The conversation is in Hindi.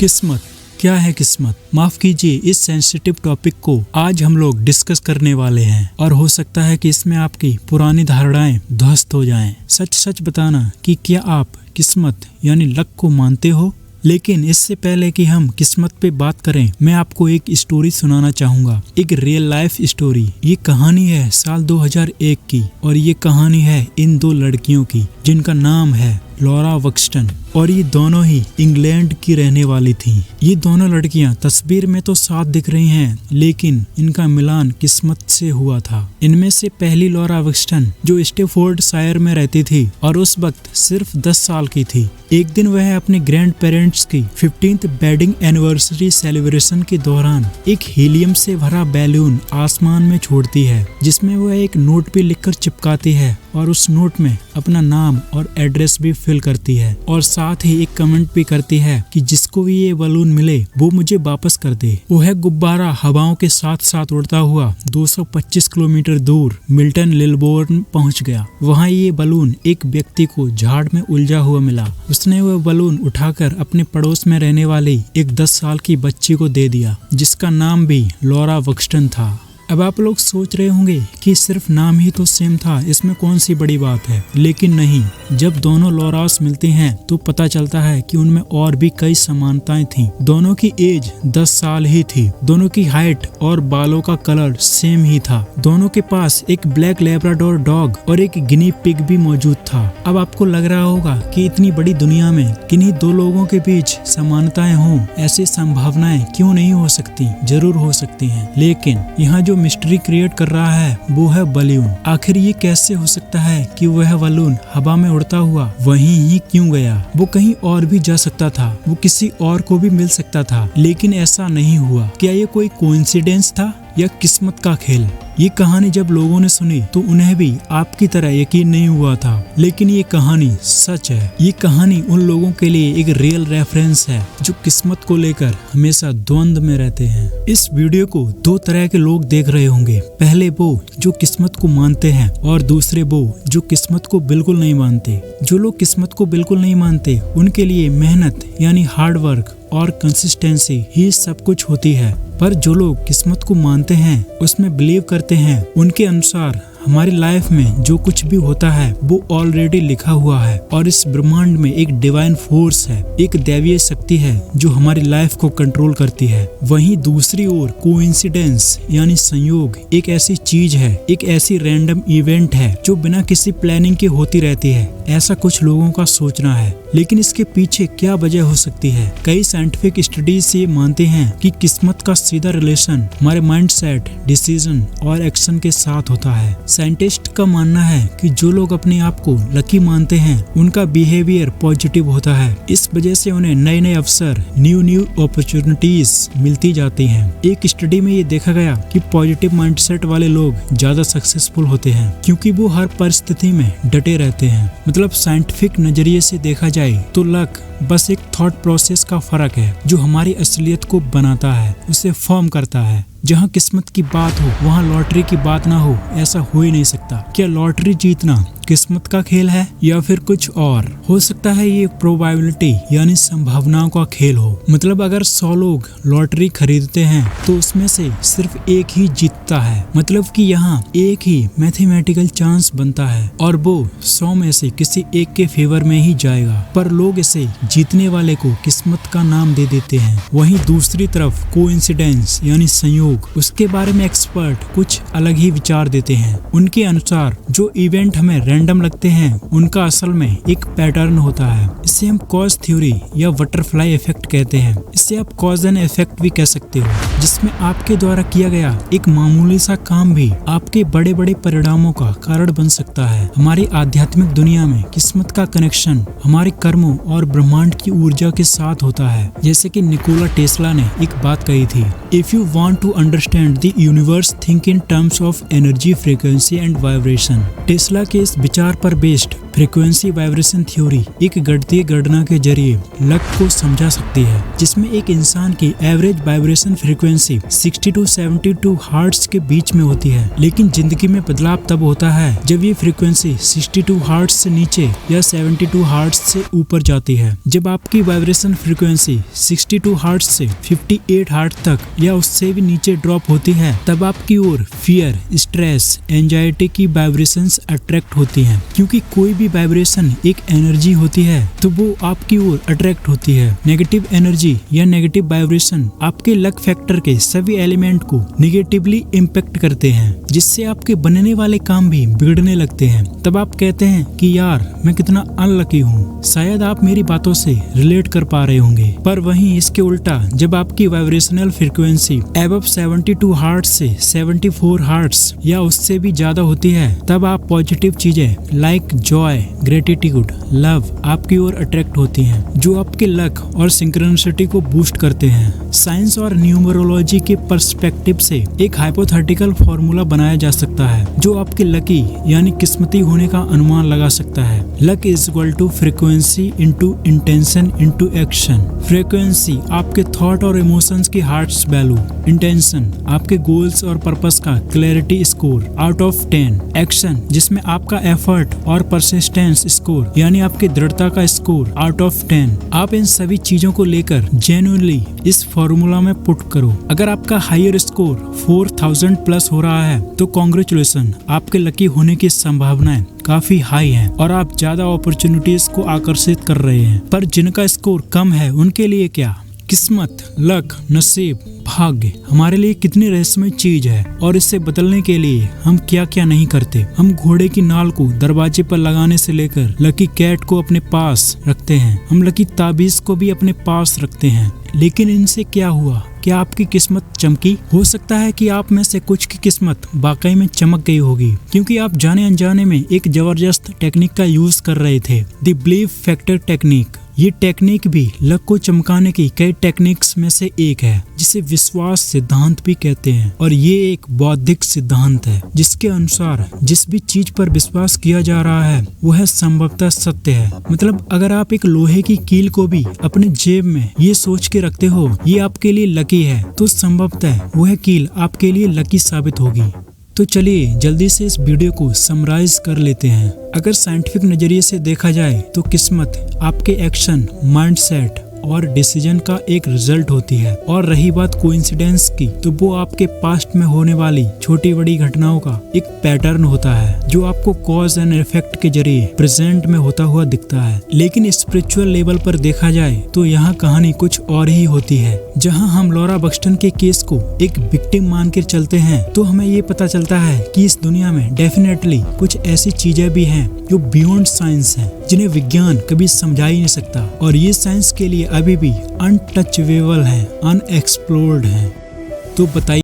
किस्मत क्या है? किस्मत माफ कीजिए, इस सेंसिटिव टॉपिक को आज हम लोग डिस्कस करने वाले हैं और हो सकता है कि इसमें आपकी पुरानी धारणाएं ध्वस्त हो जाएं। सच सच बताना कि क्या आप किस्मत यानी लक को मानते हो? लेकिन इससे पहले कि हम किस्मत पे बात करें, मैं आपको एक स्टोरी सुनाना चाहूंगा, एक रियल लाइफ स्टोरी। ये कहानी है साल 2001 की और ये कहानी है इन दो लड़कियों की जिनका नाम है लॉरा वक्सटन और ये दोनों ही इंग्लैंड की रहने वाली थीं। ये दोनों लड़कियां तस्वीर में तो साथ दिख रही हैं, लेकिन इनका मिलान किस्मत से हुआ था। इनमें से पहली लॉरा वक्सटन जो स्टैफोर्डशायर में रहती थी और उस वक्त सिर्फ 10 साल की थी। एक दिन वह अपने ग्रैंड पेरेंट्स की 15th वेडिंग एनिवर्सरी सेलिब्रेशन के दौरान एक हीलियम से भरा बैलून आसमान में छोड़ती है, जिसमें वह एक नोट भी लिखकर चिपकाती है और उस नोट में अपना नाम और एड्रेस भी फिल करती है और साथ ही एक कमेंट भी करती है कि जिसको भी ये बलून मिले वो मुझे वापस कर दे। वह गुब्बारा हवाओं के साथ साथ उड़ता हुआ 225 किलोमीटर दूर मिल्टन लिलबोर्न पहुंच गया। वहां ये बलून एक व्यक्ति को झाड़ में उलझा हुआ मिला। उसने वह बलून उठाकर अपने पड़ोस में रहने वाली एक 10 साल की बच्ची को दे दिया, जिसका नाम भी लॉरा वक्सटन था। अब आप लोग सोच रहे होंगे कि सिर्फ नाम ही तो सेम था, इसमें कौन सी बड़ी बात है। लेकिन नहीं, जब दोनों लॉरास मिलती हैं तो पता चलता है कि उनमें और भी कई समानताएं थीं। दोनों की एज 10 साल ही थी, दोनों की हाइट और बालों का कलर सेम ही था, दोनों के पास एक ब्लैक लैब्राडोर डॉग और एक गिनी पिग भी मौजूद था। अब आपको लग रहा होगा कि इतनी बड़ी दुनिया में किन्हीं दो लोगों के बीच समानताएं हों, ऐसी संभावनाएं क्यों नहीं हो सकती? जरूर हो सकती हैं। लेकिन यहाँ जो मिस्ट्री क्रिएट कर रहा है वो है बलून। आखिर ये कैसे हो सकता है कि वह बलून हवा में उड़ता हुआ वहीं ही क्यों गया? वो कहीं और भी जा सकता था, वो किसी और को भी मिल सकता था, लेकिन ऐसा नहीं हुआ। क्या ये कोई कोइंसिडेंस था या किस्मत का खेल? ये कहानी जब लोगों ने सुनी तो उन्हें भी आपकी तरह यकीन नहीं हुआ था, लेकिन ये कहानी सच है। ये कहानी उन लोगों के लिए एक रियल रेफरेंस है जो किस्मत को लेकर हमेशा द्वंद में रहते हैं। इस वीडियो को दो तरह के लोग देख रहे होंगे, पहले वो जो किस्मत को मानते हैं और दूसरे वो जो किस्मत को बिल्कुल नहीं मानते। जो लोग किस्मत को बिल्कुल नहीं मानते उनके लिए मेहनत यानी हार्ड वर्क और कंसिस्टेंसी ही सब कुछ होती है, पर जो लोग किस्मत को मानते हैं, उसमें बिलीव करते हैं, उनके अनुसार हमारी लाइफ में जो कुछ भी होता है वो ऑलरेडी लिखा हुआ है और इस ब्रह्मांड में एक डिवाइन फोर्स है, एक दैवीय शक्ति है जो हमारी लाइफ को कंट्रोल करती है। वहीं दूसरी ओर कोइंसिडेंस यानी संयोग एक ऐसी चीज है, एक ऐसी रैंडम इवेंट है जो बिना किसी प्लानिंग के होती रहती है, ऐसा कुछ लोगों का सोचना है। लेकिन इसके पीछे क्या वजह हो सकती है? कई साइंटिफिक स्टडीज ये मानते हैं कि किस्मत का सीधा रिलेशन हमारे माइंडसेट, डिसीजन और एक्शन के साथ होता है। साइंटिस्ट का मानना है कि जो लोग अपने आप को लकी मानते हैं उनका बिहेवियर पॉजिटिव होता है। इस वजह से उन्हें नए नए अवसर, न्यू अपॉर्चुनिटीज मिलती जाती हैं। एक स्टडी में ये देखा गया कि पॉजिटिव माइंडसेट वाले लोग ज्यादा सक्सेसफुल होते हैं क्योंकि वो हर परिस्थिति में डटे रहते हैं। मतलब साइंटिफिक नजरिए से देखा जाए तो लक बस एक थॉट प्रोसेस का फर्क है जो हमारी असलियत को बनाता है, उसे फॉर्म करता है। जहाँ किस्मत की बात हो वहाँ लॉटरी की बात ना हो, ऐसा हो ही नहीं सकता। क्या लॉटरी जीतना किस्मत का खेल है या फिर कुछ और? हो सकता है ये प्रोबेबिलिटी यानी संभावनाओं का खेल हो। मतलब अगर 100 लोग लॉटरी खरीदते हैं तो उसमें से सिर्फ एक ही जीतता है। मतलब कि यहाँ एक ही मैथमेटिकल चांस बनता है और वो 100 में से किसी एक के फेवर में ही जाएगा, पर लोग इसे जीतने वाले को किस्मत का नाम दे देते हैं। वहीं दूसरी तरफ कोइंसिडेंस यानी संयोग, उसके बारे में एक्सपर्ट कुछ अलग ही विचार देते हैं। उनके अनुसार जो इवेंट हमें रैंडम लगते हैं उनका असल में एक पैटर्न होता है। इसे हम कॉज थ्योरी या बटरफ्लाई इफेक्ट कहते हैं। इसे आप कॉज एंड इफेक्ट भी कह सकते हो, जिसमें आपके द्वारा किया गया एक मामूली सा काम भी आपके बड़े बड़े परिणामों का कारण बन सकता है। हमारी आध्यात्मिक दुनिया में किस्मत का कनेक्शन हमारे कर्मों और ब्रह्मांड की ऊर्जा के साथ होता है। जैसे कि निकोला टेस्ला ने एक बात कही थी, if you want to understand the universe think in terms of energy, frequency and vibration. Tesla के इस विचार पर बेस्ड फ्रीक्वेंसी वाइब्रेशन थ्योरी एक गणितीय गणना के जरिए लक को समझा सकती है, जिसमें एक इंसान की average vibration frequency 60 to 72 hertz के बीच में होती है। लेकिन जिंदगी में बदलाव तब होता है जब ये फ्रीक्वेंसी 62 हर्ट्ज से नीचे या 72 हर्ट्ज से ऊपर जाती है। जब आपकी वाइब्रेशन फ्रीक्वेंसी 62 हर्ट्ज से 58 हर्ट्ज तक या उससे भी नीचे ड्रॉप होती है, तब आपकी ओर फियर, स्ट्रेस, एंजाइटी की वाइब्रेशंस अट्रैक्ट होती हैं। क्योंकि कोई भी वाइब्रेशन एक एनर्जी होती है तो वो आपकी ओर अट्रैक्ट होती है। नेगेटिव एनर्जी या नेगेटिव वाइब्रेशन आपके लक फैक्टर के सभी एलिमेंट को निगेटिवली इम्पैक्ट करते हैं, जिससे आपके बनने वाले काम भी बिगड़ने लगते हैं। तब आप कहते हैं कि यार मैं कितना अनलकी हूँ। शायद आप मेरी बातों से रिलेट कर पा रहे होंगे। पर वहीं इसके उल्टा, जब आपकी वाइब्रेशनल फ्रीक्वेंसी अबव 72 हर्ट्ज से 74 हर्ट्ज या उससे भी ज्यादा होती है, तब आप पॉजिटिव चीजें लाइक जॉय, ग्रेटिट्यूड, लव आपकी ओर अट्रैक्ट होती हैं, जो आपके लक और सिंक्रोनिसिटी को बूस्ट करते हैं। साइंस और न्यूमरोलॉजी के पर्सपेक्टिव से एक हाइपोथेटिकल फॉर्मूला बनाया जा सकता है जो आपके लकी यानी किस्मती होने का अनुमान लगा सकता है। Luck is equal to frequency into intention into action. Frequency आपके थॉट और इमोशंस की हार्ट्स वैल्यू, इंटेंशन आपके गोल्स और पर्पस का clarity score out of 10, action जिसमें आपका एफर्ट और परसिस्टेंस स्कोर यानी आपकी दृढ़ता का स्कोर आउट ऑफ 10। आप इन सभी चीजों को लेकर जेन्युइनली इस फॉर्मूला में पुट करो। अगर आपका हायर स्कोर 4000 प्लस हो रहा है तो कॉन्ग्रेचुलेशन, आपके लकी होने की संभावनाएं काफी हाई हैं और आप ज्यादा अपॉर्चुनिटीज को आकर्षित कर रहे हैं। पर जिनका स्कोर कम है उनके लिए क्या? किस्मत, लक, नसीब, भाग्य हमारे लिए कितनी रहस्यमय चीज है और इससे बदलने के लिए हम क्या क्या नहीं करते। हम घोड़े की नाल को दरवाजे पर लगाने से लेकर लकी कैट को अपने पास रखते हैं। हम लकी ताबीज को भी अपने पास रखते हैं। लेकिन इनसे क्या हुआ? क्या आपकी किस्मत चमकी? हो सकता है कि आप में से कुछ की किस्मत वाकई में चमक गई होगी, क्योंकि आप जाने अनजाने में एक जबरदस्त टेक्निक का यूज कर रहे थे, द बिलीफ फैक्टर टेक्निक। ये टेक्निक भी लक को चमकाने की कई टेक्निक्स में से एक है, जिसे विश्वास सिद्धांत भी कहते हैं। और ये एक बौद्धिक सिद्धांत है जिसके अनुसार जिस भी चीज पर विश्वास किया जा रहा है वह संभवतः सत्य है। मतलब अगर आप एक लोहे की कील को भी अपने जेब में ये सोच के रखते हो ये आपके लिए लकी है, तो संभवतः वह कील आपके लिए लकी साबित होगी। तो चलिए जल्दी से इस वीडियो को समराइज कर लेते हैं। अगर साइंटिफिक नजरिए से देखा जाए तो किस्मत आपके एक्शन, माइंडसेट और डिसीजन का एक रिजल्ट होती है। और रही बात कोइंसिडेंस की, तो वो आपके पास्ट में होने वाली छोटी बड़ी घटनाओं का एक पैटर्न होता है जो आपको कॉज एंड इफेक्ट के जरिए प्रेजेंट में होता हुआ दिखता है। लेकिन स्पिरिचुअल लेवल पर देखा जाए तो यहाँ कहानी कुछ और ही होती है। जहाँ हम लॉरा बक्सटन के केस को एक विक्टिम मान कर चलते हैं तो हमें ये पता चलता है कि इस दुनिया में डेफिनेटली कुछ ऐसी चीजें भी हैं जो बियॉन्ड साइंस हैं, जिन्हें विज्ञान कभी समझा ही नहीं सकता और ये साइंस के लिए अभी भी अनटचेबल हैं, अनएक्सप्लोर्ड हैं। तो बताइए